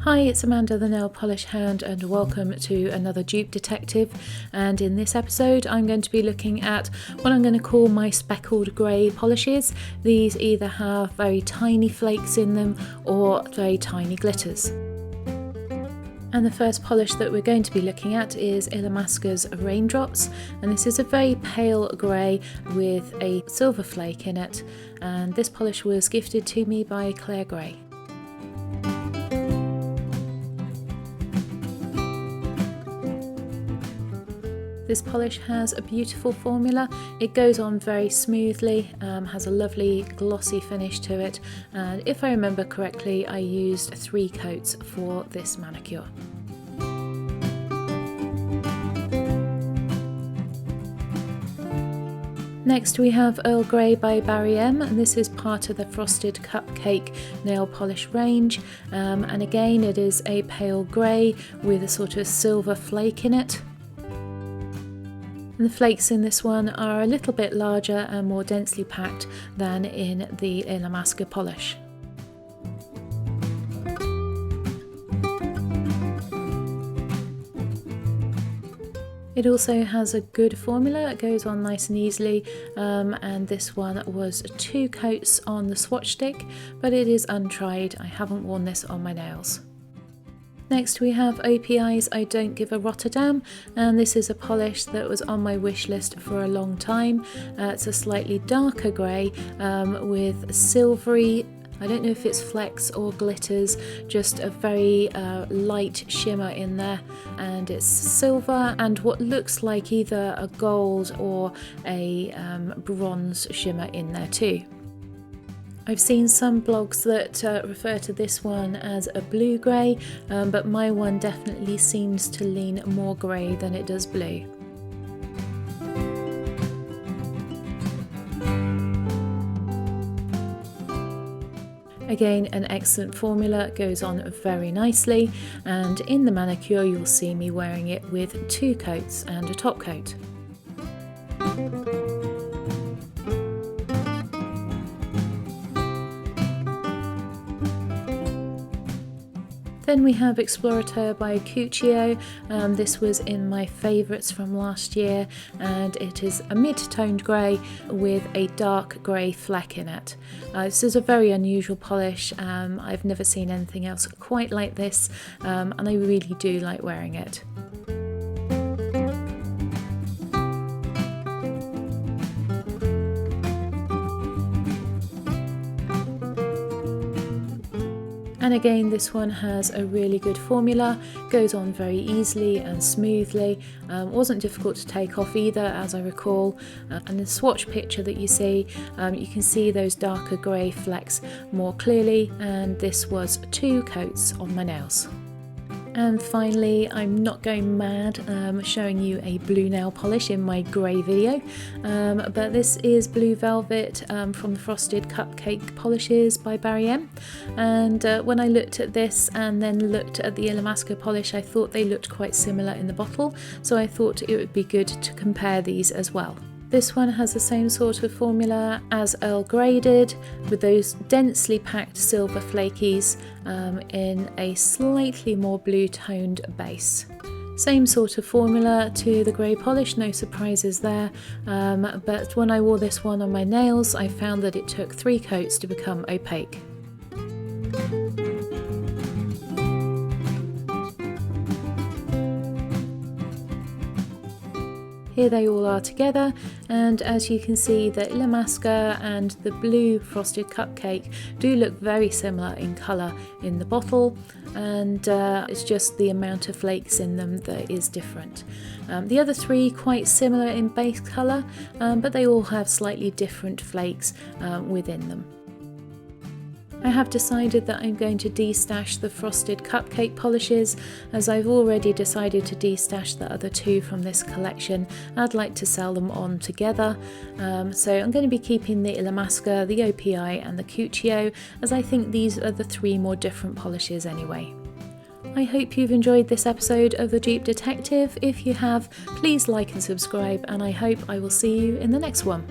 Hi, it's Amanda the Nail Polish Hound and welcome to another Dupe Detective, and in this episode I'm going to be looking at what I'm going to call my Speckled Grey polishes. These either have very tiny flakes in them or very tiny glitters. And the first polish that we're going to be looking at is Damascus Raindrops, and this is a very pale grey with a silver flake in it, and this polish was gifted to me by Earl Grey. This polish has a beautiful formula. It goes on very smoothly, has a lovely glossy finish to it, and if I remember correctly I used 3 coats for this manicure. Next we have Earl Grey by Barry M, and this is part of the Frosted Cupcake nail polish range, and again it is a pale grey with a sort of silver flake in it. And the flakes in this one are a little bit larger and more densely packed than in the Damascus polish. It also has a good formula, it goes on nice and easily, and this one was 2 coats on the swatch stick, but it is untried. I haven't worn this on my nails. Next we have OPI's I Don't Give a Rotterdam, and this is a polish that was on my wish list for a long time. It's a slightly darker grey with silvery, I don't know if it's flecks or glitters, just a very light shimmer in there, and it's silver and what looks like either a gold or a bronze shimmer in there too. I've seen some blogs that refer to this one as a blue grey, but my one definitely seems to lean more grey than it does blue. Again, an excellent formula, goes on very nicely, and in the manicure you'll see me wearing it with 2 coats and a top coat. Then we have Explorateur by Cuccio. This was in my favourites from last year, and it is a mid-toned grey with a dark grey fleck in it. This is a very unusual polish. I've never seen anything else quite like this, and I really do like wearing it. And again, this one has a really good formula, goes on very easily and smoothly, wasn't difficult to take off either as I recall, and the swatch picture that you see, you can see those darker grey flecks more clearly, and this was 2 coats on my nails. And finally, I'm not going mad showing you a blue nail polish in my grey video, but this is Blue Velvet from the Frosted Cupcake polishes by Barry M. And when I looked at this and then looked at the Damascus polish, I thought they looked quite similar in the bottle, so I thought it would be good to compare these as well. This one has the same sort of formula as Earl Grey did, with those densely packed silver flakies in a slightly more blue toned base. Same sort of formula to the grey polish, no surprises there, but when I wore this one on my nails I found that it took 3 coats to become opaque. Here they all are together, and as you can see the Damascus and the blue Frosted Cupcake do look very similar in colour in the bottle, and it's just the amount of flakes in them that is different. The other 3 quite similar in base colour, but they all have slightly different flakes within them. I have decided that I'm going to destash the Frosted Cupcake polishes, as I've already decided to destash the other 2 from this collection. I'd like to sell them on together, so I'm going to be keeping the Damascus, the OPI and the Cuccio, as I think these are the 3 more different polishes anyway. I hope you've enjoyed this episode of the Dupe Detective. If you have, please like and subscribe, and I hope I will see you in the next one.